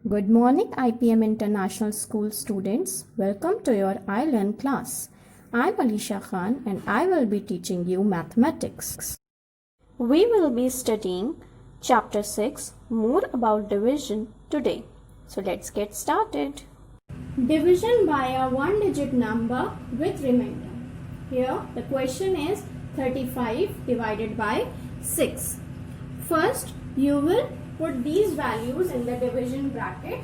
Good morning, IPM International School students. Welcome to your iLearn class. I'm Alisha Khan and I will be teaching you mathematics. We will be studying Chapter 6, more about division today. So let's get started. Division by a one-digit number with remainder. Here the question is 35 divided by 6. First, you will put these values in the division bracket.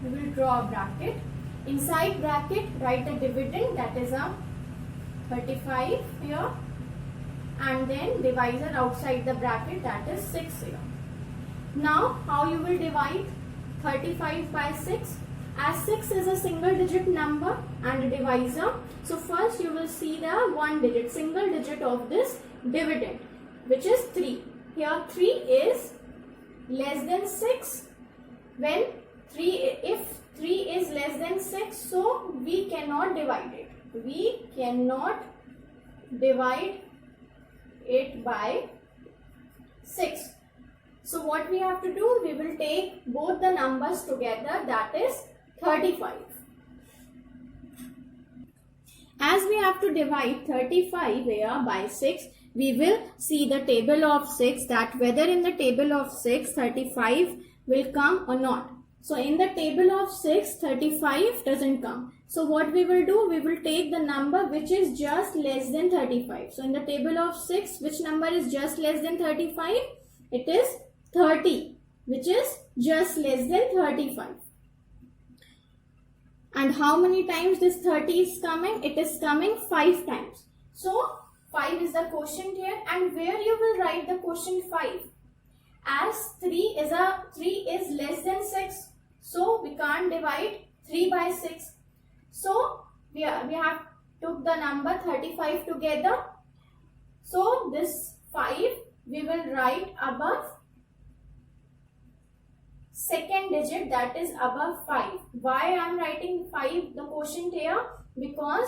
We will draw a bracket. Inside bracket, write a dividend, that is a 35 here, and then divisor outside the bracket, that is 6 here. Now, how you will divide 35 by 6? As 6 is a single digit number and a divisor, so first you will see the one digit, single digit of this dividend, which is 3. Here 3 is less than 6. When if 3 is less than 6, so we cannot divide it. We cannot divide it by 6. So what we have to do, we will take both the numbers together, that is 35. As we have to divide 35 here by 6, we will see the table of 6, that whether in the table of 6 35 will come or not. So in the table of 6 35 doesn't come. So what we will do, we will take the number which is just less than 35. So in the table of 6, which number is just less than 35? It is 30, which is just less than 35. And how many times this 30 is coming? It is coming 5 times. So 5 is the quotient here, and where you will write the quotient 5? As 3 is less than 6, so we can't divide 3 by 6. So we have took the number 35 together. So this 5 we will write above second digit, that is above 5. Why I am writing 5 the quotient here? Because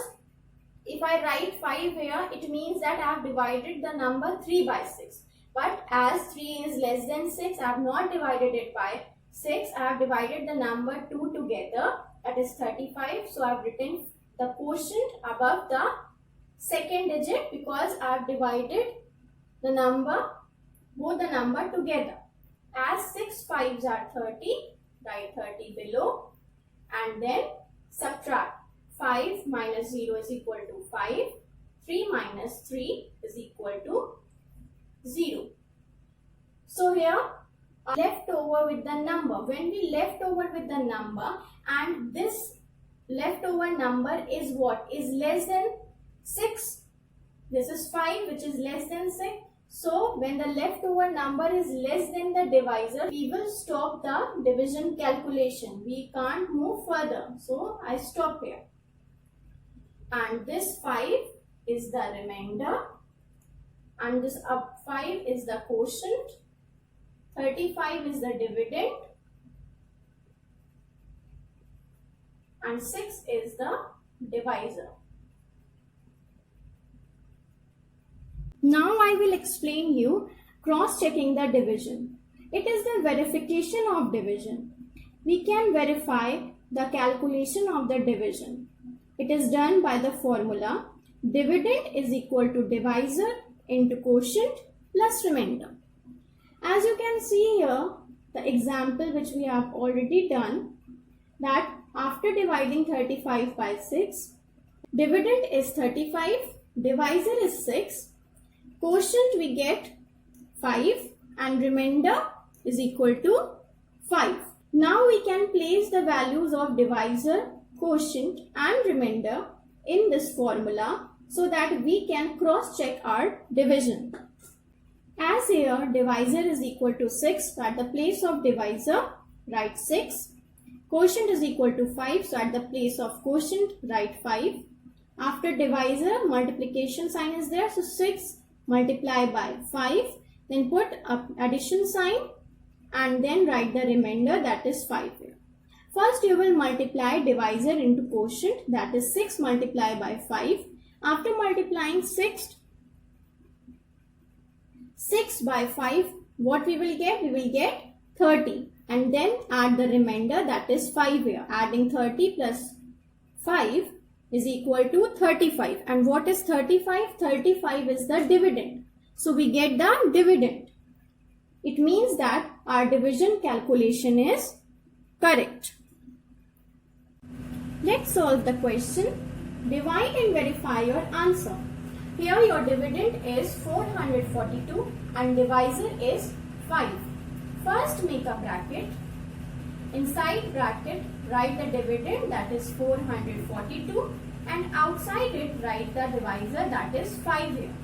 if I write 5 here, it means that I have divided the number 3 by 6. But as 3 is less than 6, I have not divided it by 6. I have divided the number 2 together, that is 35. So I have written the quotient above the second digit because I have divided the number, both the number together. As 6 5s are 30, write 30 below and then subtract. 5 minus 0 is equal to 5. 3 minus 3 is equal to 0. So here left over with the number. When we left over with the number and this leftover number is what? Is less than 6. This is 5 which is less than 6. So when the leftover number is less than the divisor, we will stop the division calculation. We can't move further. So I stop here. And this 5 is the remainder and this up 5 is the quotient, 35 is the dividend and 6 is the divisor. Now I will explain you cross-checking the division. It is the verification of division. We can verify the calculation of the division. It is done by the formula dividend is equal to divisor into quotient plus remainder. As you can see here, the example which we have already done, that after dividing 35 by 6, dividend is 35, divisor is 6, quotient we get 5 and remainder is equal to 5. Now we can place the values of divisor, quotient and remainder in this formula so that we can cross check our division. As here divisor is equal to 6, so at the place of divisor write 6. Quotient is equal to 5, so at the place of quotient write 5. After divisor multiplication sign is there, so 6 multiply by 5, then put up addition sign and then write the remainder, that is 5 here. First you will multiply divisor into quotient, that is 6 multiplied by 5. After multiplying 6 by 5, what we will get? We will get 30. and then add the remainder, that is 5 here. Adding 30 plus 5 is equal to 35. And what is 35? 35 is the dividend. So we get the dividend. It means that our division calculation is correct. Let's solve the question. Divide and verify your answer. Here your dividend is 442 and divisor is 5. First make a bracket. Inside bracket write the dividend, that is 442, and outside it write the divisor, that is 5 here.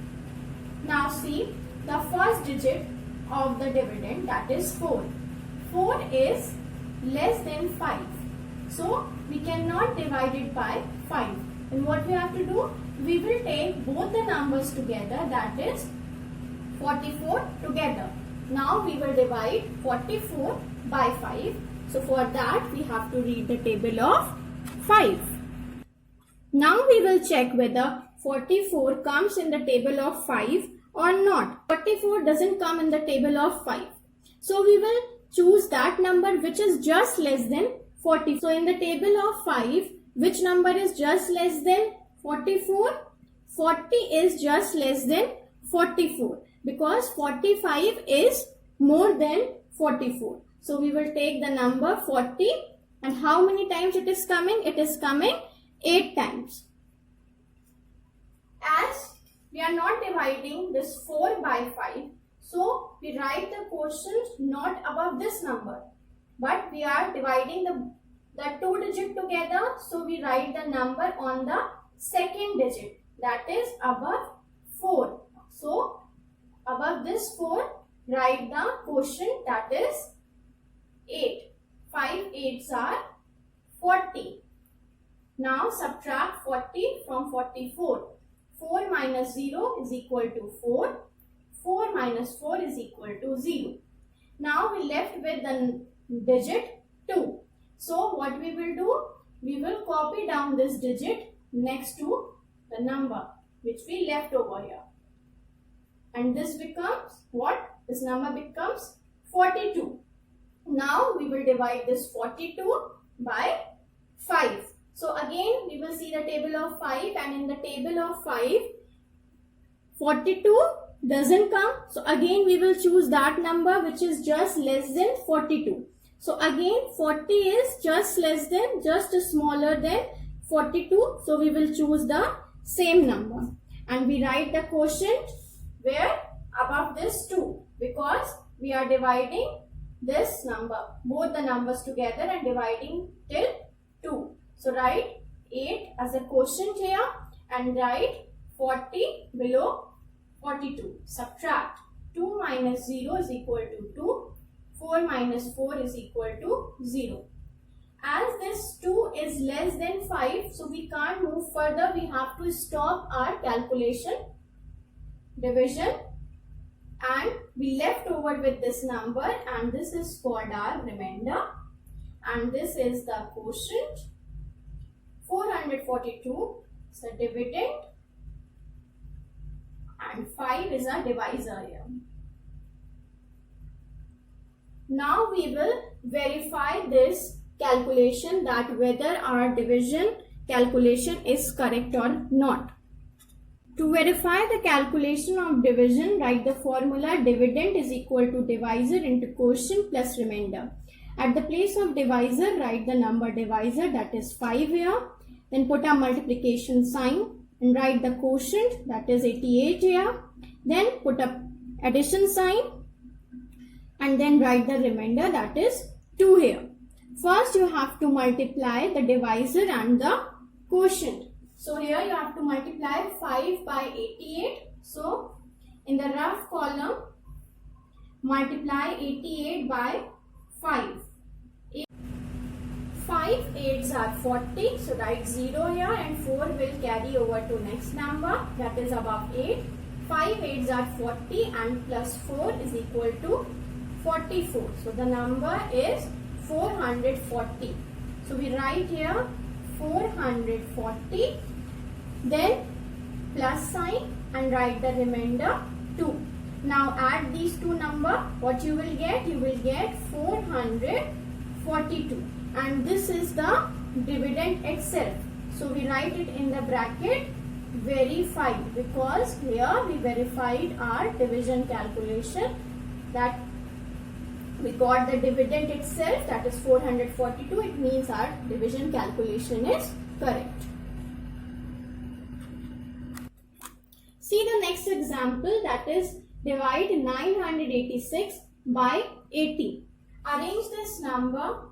Now see the first digit of the dividend, that is 4. 4 is less than 5. So we cannot divide it by 5. And what we have to do? We will take both the numbers together, that is 44 together. Now we will divide 44 by 5. So for that we have to read the table of 5. Now we will check whether 44 comes in the table of 5 or not. 44 doesn't come in the table of 5. So we will choose that number which is just less than 40. So in the table of 5, which number is just less than 44? 40 is just less than 44 because 45 is more than 44. So we will take the number 40, and how many times it is coming? It is coming 8 times. As we are not dividing this 4 by 5, so we write the quotient not above this number, but we are dividing the 2 digit together, so we write the number on the second digit, that is above 4. So above this 4 write the quotient, that is 8. 5 8s are 40. Now subtract 40 from 44. 4 minus 0 is equal to 4. 4 minus 4 is equal to 0. Now we left with the digit 2. So what we will do? We will copy down this digit next to the number which we left over here. And this becomes what? This number becomes 42. Now we will divide this 42 by 5. So again we will see the table of 5, and in the table of 5, 42 doesn't come. So again we will choose that number which is just less than 42. So again 40 is just less than, just smaller than 42. So we will choose the same number. And we write the quotient where? Above this 2, because we are dividing this number, both the numbers together, and dividing till 2. So write 8 as a quotient here and write 40 below 42. Subtract 2 minus 0 is equal to 2. 4 minus 4 is equal to 0. As this 2 is less than 5, so we can't move further. We have to stop our calculation, division, and we left over with this number, and this is called our remainder, and this is the quotient. 442 is the dividend, and 5 is our divisor here. Now we will verify this calculation, that whether our division calculation is correct or not. To verify the calculation of division, write the formula dividend is equal to divisor into quotient plus remainder. At the place of divisor, write the number divisor, that is 5 here. Then put a multiplication sign and write the quotient, that is 88 here. Then put a addition sign and then write the remainder, that is 2 here. First you have to multiply the divisor and the quotient. So here you have to multiply 5 by 88. So in the rough column, multiply 88 by 5. 5 8s are 40. So write 0 here, and 4 will carry over to next number, that is above 8. 5 8s are 40 and plus 4 is equal to 44. So the number is 440. So we write here 440, then plus sign and write the remainder 2. Now add these two numbers. What you will get? You will get 442. And this is the dividend itself. So we write it in the bracket verified, because here we verified our division calculation, that we got the dividend itself, that is 442. It means our division calculation is correct. See the next example, that is divide 986 by 80. Arrange this number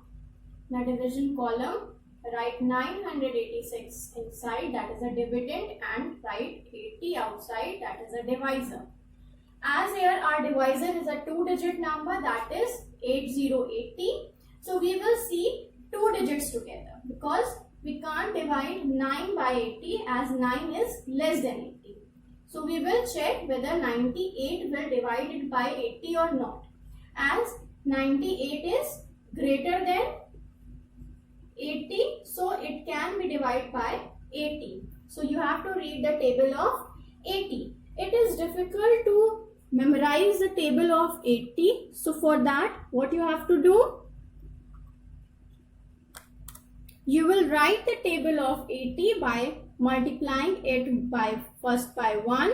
in the division column. Write 986 inside, that is a dividend, and write 80 outside, that is a divisor. As here our divisor is a 2-digit number, that is 8080. So we will see 2 digits together, because we can't divide 9 by 80 as 9 is less than 80. So we will check whether 98 will divide it by 80 or not. As 98 is greater than 80, so it can be divided by 80. So you have to read the table of 80. It is difficult to memorize the table of 80. So for that, what you have to do? You will write the table of 80 by multiplying it by first by 1,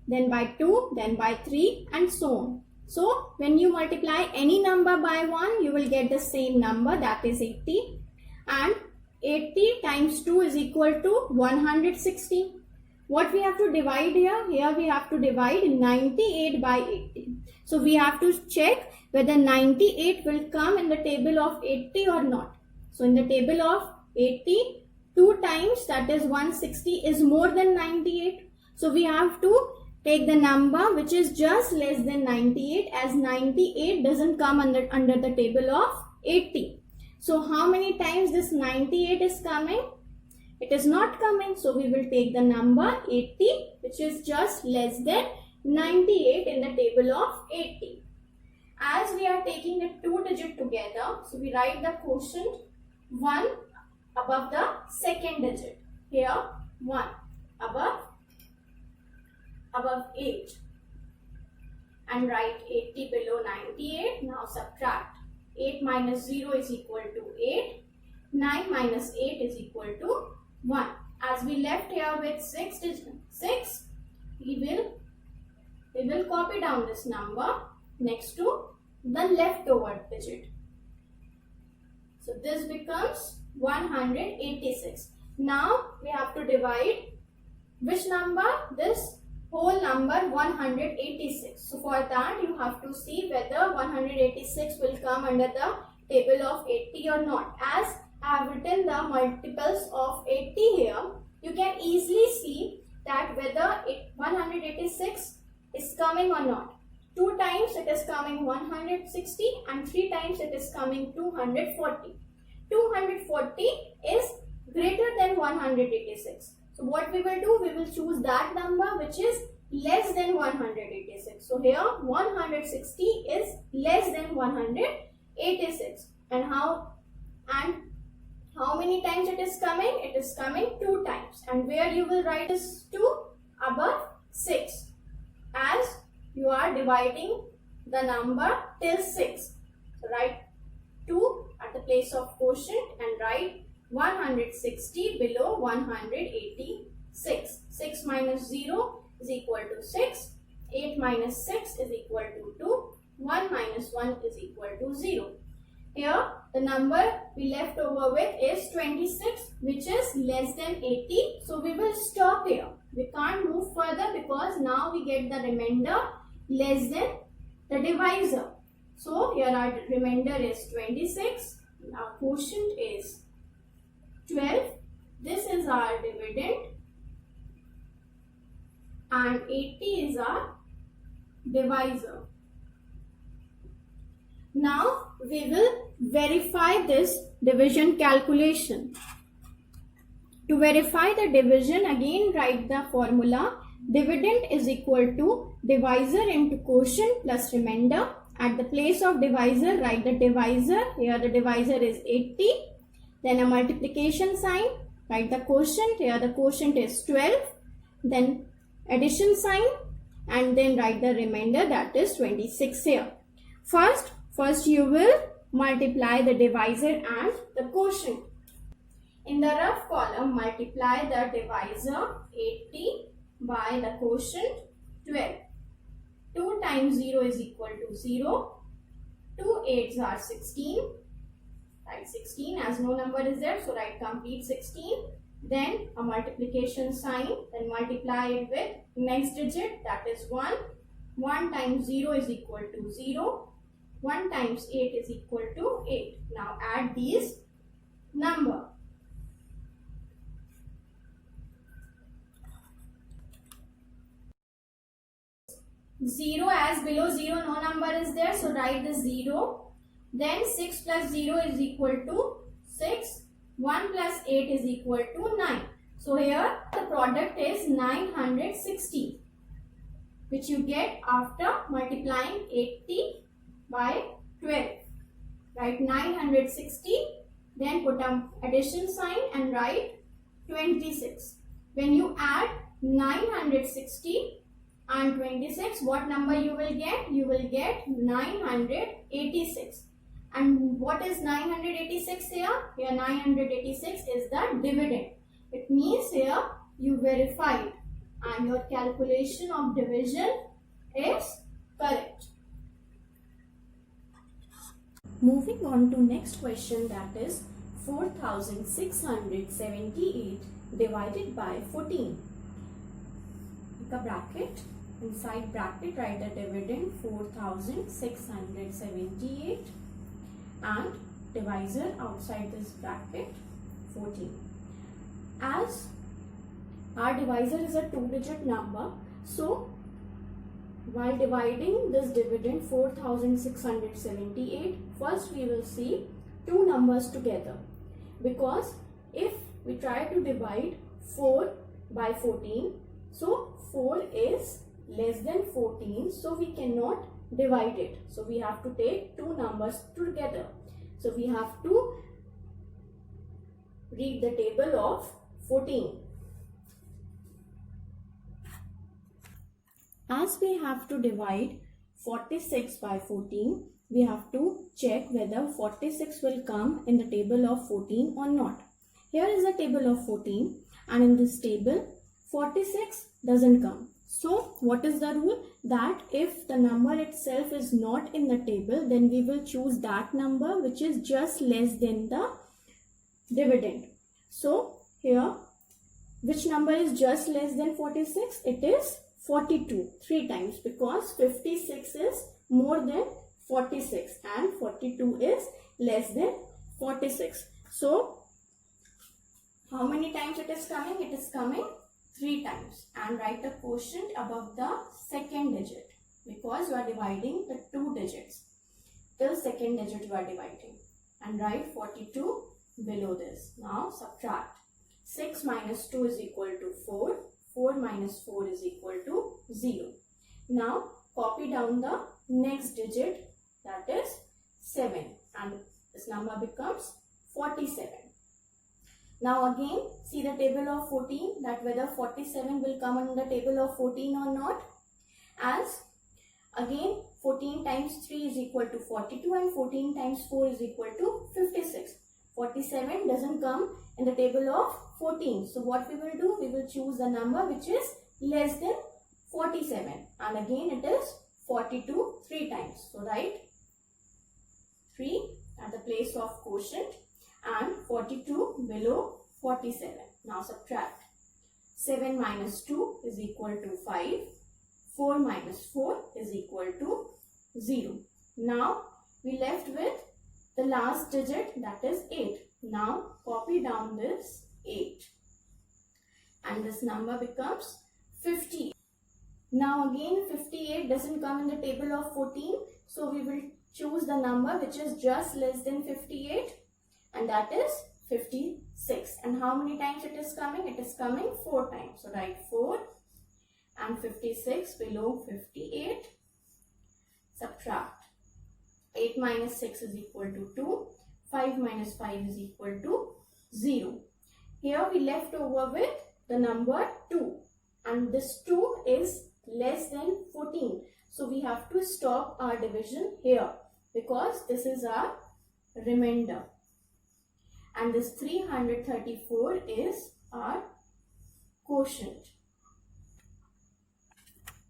then by 2, then by 3, and so on. So when you multiply any number by 1, you will get the same number, that is 80. And 80 times 2 is equal to 160. What we have to divide here? Here we have to divide 98 by 80. So we have to check whether 98 will come in the table of 80 or not. So in the table of 80, 2 times, that is 160, is more than 98. So we have to take the number which is just less than 98, as 98 doesn't come under the table of 80. So how many times this 98 is coming? It is not coming. So we will take the number 80, which is just less than 98 in the table of 80. As we are taking the 2 digit together, so we write the quotient 1 above the second digit. Here 1 above 8, and write 80 below 98. Now subtract. 8 minus 0 is equal to 8. 9 minus 8 is equal to 1. As we left here with 6, we will copy down this number next to the leftover digit. So this becomes 186. Now we have to divide which number? This whole number 186. So for that you have to see whether 186 will come under the table of 80 or not. As I have written the multiples of 80 here, you can easily see that whether 186 is coming or not. 2 times it is coming 160, and 3 times it is coming 240. 240 is greater than 186. So what we will do, we will choose that number which is less than 186. So here 160 is less than 186. And how many times it is coming? It is coming 2 times. And where you will write is 2 above 6, as you are dividing the number till 6. So write 2 at the place of quotient and write 160 below 186. 6 minus 0 is equal to 6. 8 minus 6 is equal to 2. 1 minus 1 is equal to 0. Here the number we left over with is 26, which is less than 80. So we will stop here. We can't move further because now we get the remainder less than the divisor. So here our remainder is 26. Our quotient is 12. This is our dividend, and 80 is our divisor. Now we will verify this division calculation. To verify the division, again write the formula. Dividend is equal to divisor into quotient plus remainder. At the place of divisor, write the divisor. Here the divisor is 80. Then a multiplication sign. Write the quotient. Here the quotient is 12. Then addition sign. and then write the remainder, that is 26 here. First you will multiply the divisor and the quotient. In the rough column, multiply the divisor 80 by the quotient 12. 2 times 0 is equal to 0. 2 8s are 16. Write 16 as no number is there, so write complete 16. Then a multiplication sign, then multiply it with next digit, that is 1. 1 times 0 is equal to 0. 1 times 8 is equal to 8. Now add these number. 0 as below 0 no number is there, so write the 0. Then 6 plus 0 is equal to 6. 1 plus 8 is equal to 9. So here the product is 960, which you get after multiplying 80 by 12. Write 960, then put an addition sign and write 26. When you add 960 and 26, what number you will get? You will get 986. And what is 986 here? Here 986 is the dividend. It means here you verified and your calculation of division is correct. Moving on to next question, that is 4678 divided by 14. Make a bracket. Inside bracket write the dividend 4678 and divisor outside this bracket 14. As our divisor is a 2-digit number, so while dividing this dividend 4678, first we will see two numbers together, because if we try to divide 4 by 14, so 4 is less than 14, so we cannot divide it. So we have to take two numbers together. So we have to read the table of 14. As we have to divide 46 by 14, we have to check whether 46 will come in the table of 14 or not. Here is the table of 14, and in this table 46 doesn't come. So what is the rule? That if the number itself is not in the table, then we will choose that number which is just less than the dividend. So here, which number is just less than 46? It is 42, 3 times, because 56 is more than 46 and 42 is less than 46. So how many times it is coming? It is coming 3 times, and write the quotient above the second digit, because you are dividing the 2 digits. Till second digit you are dividing, and write 42 below this. Now subtract. 6 minus 2 is equal to 4. 4 minus 4 is equal to 0. Now copy down the next digit, that is 7, and this number becomes 47. Now again see the table of 14, that whether 47 will come on the table of 14 or not. As again 14 times 3 is equal to 42 and 14 times 4 is equal to 56. 47 doesn't come in the table of 14. So what we will do? We will choose the number which is less than 47, and again it is 42 3 times. So write 3 at the place of quotient and 42 below 47. Now subtract. 7 minus 2 is equal to 5. 4 minus 4 is equal to 0. Now we left with the last digit, that is 8. Now copy down this 8, and this number becomes 50. Now again 58 doesn't come in the table of 14, so we will choose the number which is just less than 58, and that is 56. And how many times it is coming? It is coming 4 times. So write 4 and 56 below 58. Subtract. 8 minus 6 is equal to 2. 5 minus 5 is equal to 0. Here we left over with the number 2, and this 2 is less than 14. So we have to stop our division here because this is our remainder. And this 334 is our quotient.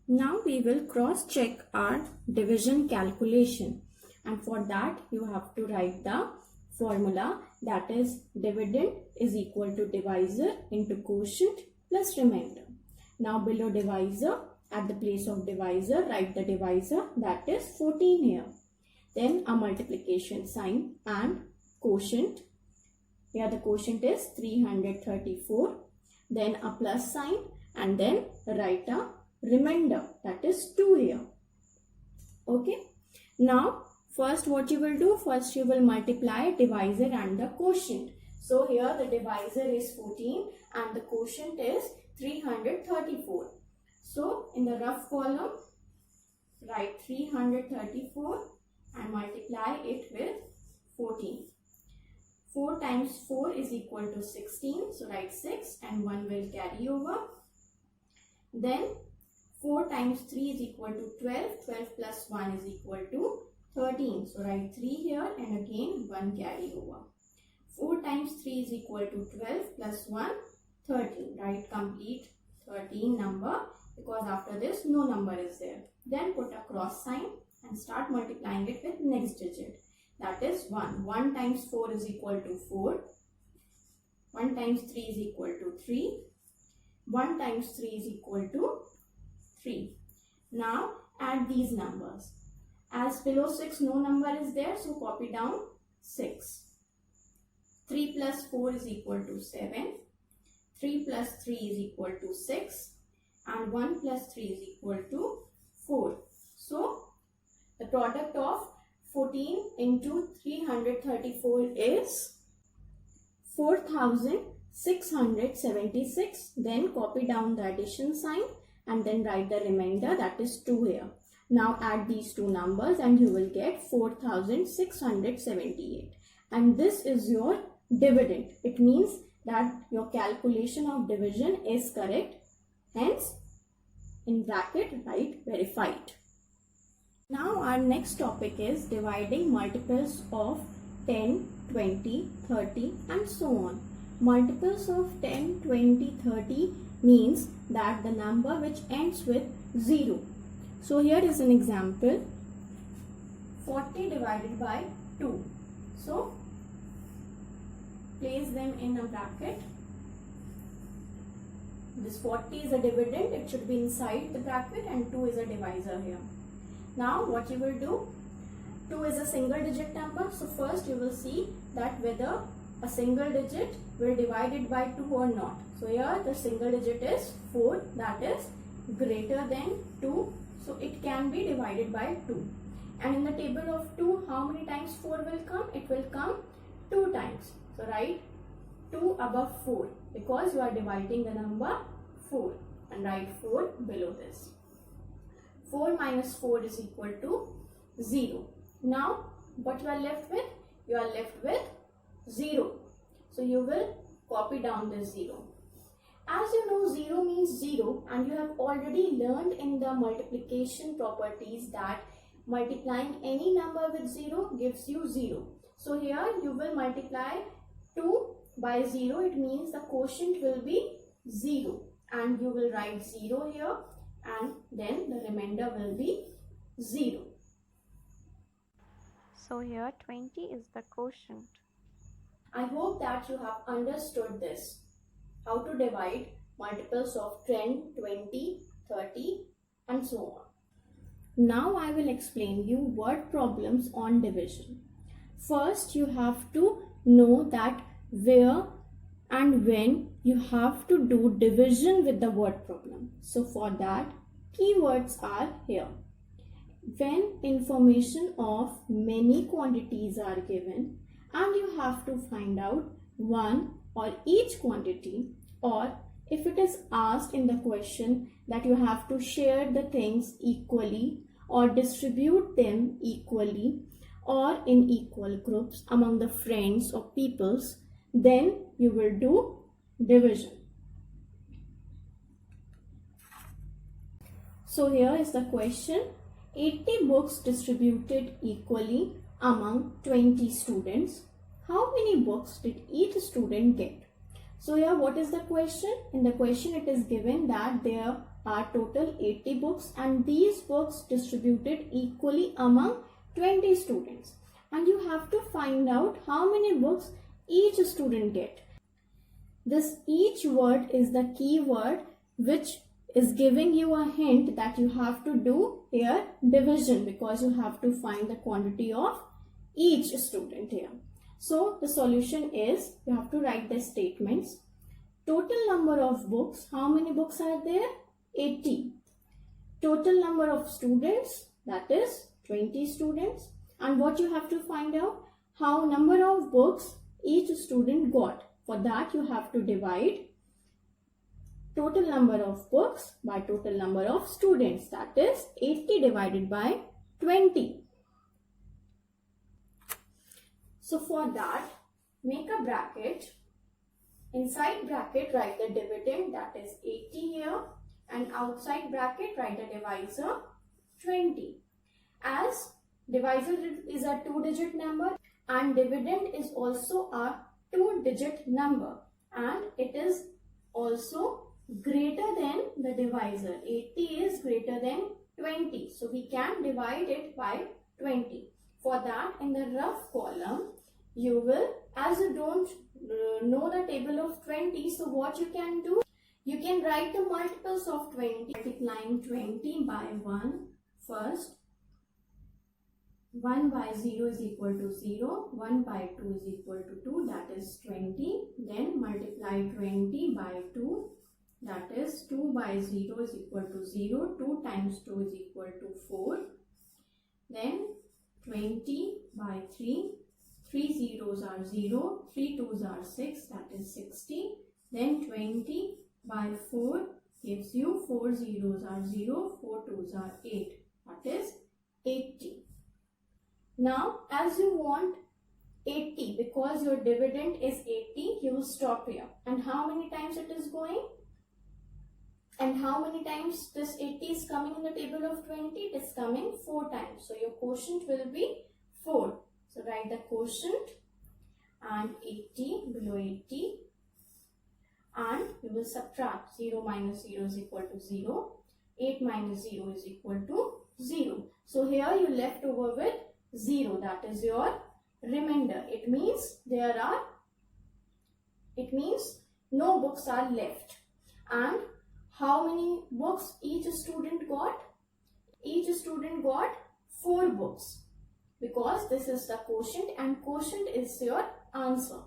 Now we will cross check our division calculation, and for that you have to write the formula, that is dividend is equal to divisor into quotient plus remainder. Now below divisor, at the place of divisor, write the divisor, that is 14 here. Then a multiplication sign and quotient. Here the quotient is 334. Then a plus sign and then write a remainder, that is 2 here. Okay. Now first what you will do, first you will multiply divisor and the quotient. So here the divisor is 14 and the quotient is 334. So in the rough column, write 334 and multiply it with 14. 4 times 4 is equal to 16. So write 6 and 1 will carry over. Then 4 times 3 is equal to 12. 12 plus 1 is equal to 13. So write 3 here and again 1 carry over. 4 times 3 is equal to 12 plus 1, 13. Write complete 13 number because after this no number is there. Then put a cross sign and start multiplying it with next digit. That is 1. 1 times 4 is equal to 4. 1 times 3 is equal to 3. 1 times 3 is equal to 3. Now add these numbers. As below 6 no number is there, so copy down 6. 3 plus 4 is equal to 7. 3 plus 3 is equal to 6. And 1 plus 3 is equal to 4. So the product of 14 into 334 is 4676. Then copy down the addition sign and then write the remainder, that is 2 here. Now add these two numbers and you will get 4678. And this is your dividend. It means that your calculation of division is correct. Hence, in bracket, write verified. Now our next topic is dividing multiples of 10, 20, 30 and so on. Multiples of 10, 20, 30 means that the number which ends with 0. So here is an example, 40 divided by 2. So place them in a bracket. This 40 is a dividend, it should be inside the bracket, and 2 is a divisor here. Now what you will do, 2 is a single digit number, so first you will see that whether a single digit will divide it by 2 or not. So here the single digit is 4, that is greater than 2, so it can be divided by 2. And in the table of 2, how many times 4 will come? It will come 2 times. So write 2 above 4 because you are dividing the number 4, and write 4 below this. 4 minus 4 is equal to 0. Now what you are left with? You are left with 0. So you will copy down this 0. As you know, 0 means 0, and you have already learned in the multiplication properties that multiplying any number with 0 gives you 0. So here you will multiply 2 by 0. It means the quotient will be 0, and you will write 0 here, and then the remainder will be 0. So here 20 is the quotient. I hope that you have understood this, how to divide multiples of 10, 20, 30 and so on. Now I will explain you word problems on division. First you have to know that where and when you have to do division with the word problem. So for that, keywords are here. When information of many quantities are given and you have to find out one or each quantity, or if it is asked in the question that you have to share the things equally or distribute them equally or in equal groups among the friends or peoples, then you will do division. So here is the question. 80 books distributed equally among 20 students. How many books did each student get? So here what is the question? In the question it is given that there are total 80 books and these books distributed equally among 20 students. And you have to find out how many books each student get. This each word is the key word which is giving you a hint that you have to do here division, because you have to find the quantity of each student here. So the solution is, you have to write the statements. Total number of books, how many books are there? 80. Total number of students, that is 20 students. And what you have to find out, how number of books each student got. For that you have to divide total number of books by total number of students, that is 80 divided by 20. So for that, make a bracket. Inside bracket write the dividend, that is 80 here, and outside bracket write the divisor 20. As divisor is a 2-digit number and dividend is also a 2-digit number, and it is also greater than the divisor. 80 is greater than 20. So we can divide it by 20. For that, in the rough column, you will, as you don't know the table of 20, so what you can do? You can write the multiples of 20. Multiplying 20 by 1 first. 1 by 0 is equal to 0. 1 by 2 is equal to 2, that is 20. Then multiply 20 by 2. That is 2 by 0 is equal to 0. 2 times 2 is equal to 4. Then 20 by 3. 3 zeros are 0. 3 twos are 6. That is 60. Then 20 by 4 gives you 4 zeros are 0. 4 twos are 8. That is 80. Now as you want 80, because your dividend is 80, you will stop here. And how many times it is going? And how many times this 80 is coming in the table of 20? It is coming 4 times. So your quotient will be 4. So write the quotient and 80 below 80. And you will subtract 0 minus 0 is equal to 0. 8 minus 0 is equal to 0. So here you left over with 0. That is your remainder. It means no books are left. And how many books each student got? Each student got 4 books, because this is the quotient and quotient is your answer.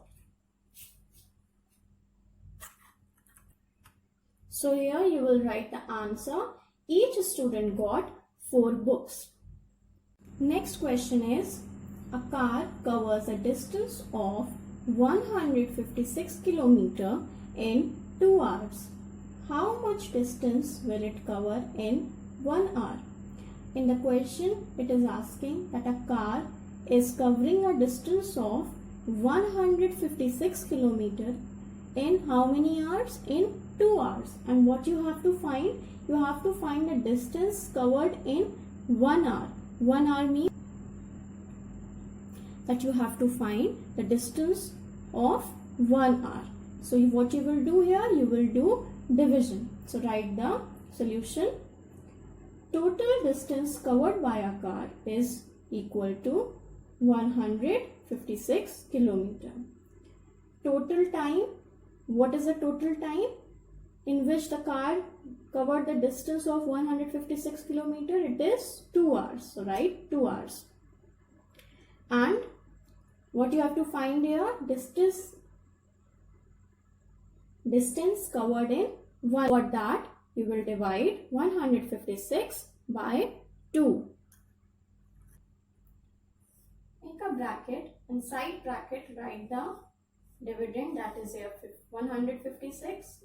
So here you will write the answer. Each student got 4 books. Next question is, a car covers a distance of 156 km in 2 hours. How much distance will it cover in 1 hour? In the question, it is asking that a car is covering a distance of 156 km in how many hours? In 2 hours. And what you have to find? You have to find the distance covered in 1 hour. 1 hour means that you have to find the distance of 1 hour. So what you will do here? You will do division. So write the solution. Total distance covered by a car is equal to 156 km. Total time. What is the total time in which the car covered the distance of 156 km? It is 2 hours. So write 2 hours. And what you have to find here? Distance covered in 1. For that, you will divide 156 by 2. Make a bracket. Inside bracket, write the dividend, that is here 156.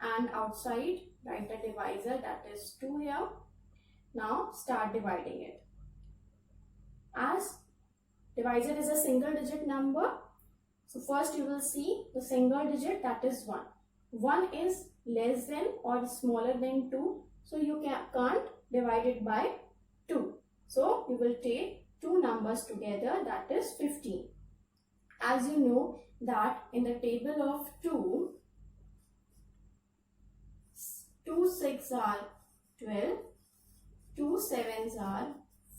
And outside, write the divisor, that is 2 here. Now start dividing it. As divisor is a single digit number, so first you will see the single digit, that is 1. 1 is less than or smaller than 2. So you can't divide it by 2. So you will take two numbers together, that is 15. As you know that in the table of 2, 2 6 are 12, 2 7s are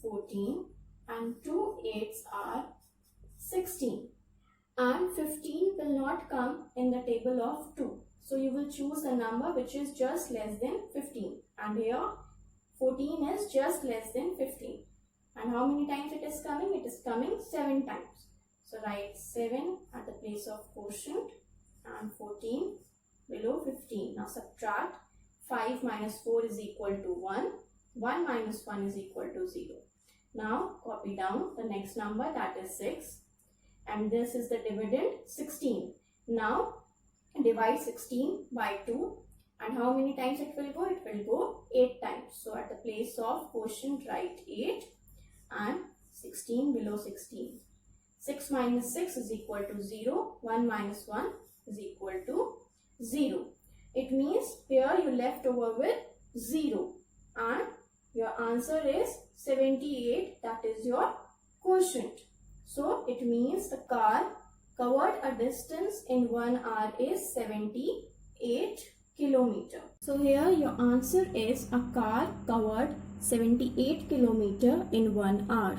14 and 2 8s are 16. And 15 will not come in the table of 2. So you will choose a number which is just less than 15. And here 14 is just less than 15. And how many times it is coming? It is coming 7 times. So write 7 at the place of quotient and 14 below 15. Now subtract. 5 minus 4 is equal to 1. 1 minus 1 is equal to 0. Now copy down the next number, that is 6. And this is the dividend 16. Now divide 16 by 2. And how many times it will go? It will go 8 times. So at the place of quotient write 8 and 16 below 16. 6 minus 6 is equal to 0. 1 minus 1 is equal to 0. It means here you left over with 0. And your answer is 78. That is your quotient. So it means the car covered a distance in 1 hour is 78 kilometer. So here your answer is a car covered 78 kilometer in 1 hour.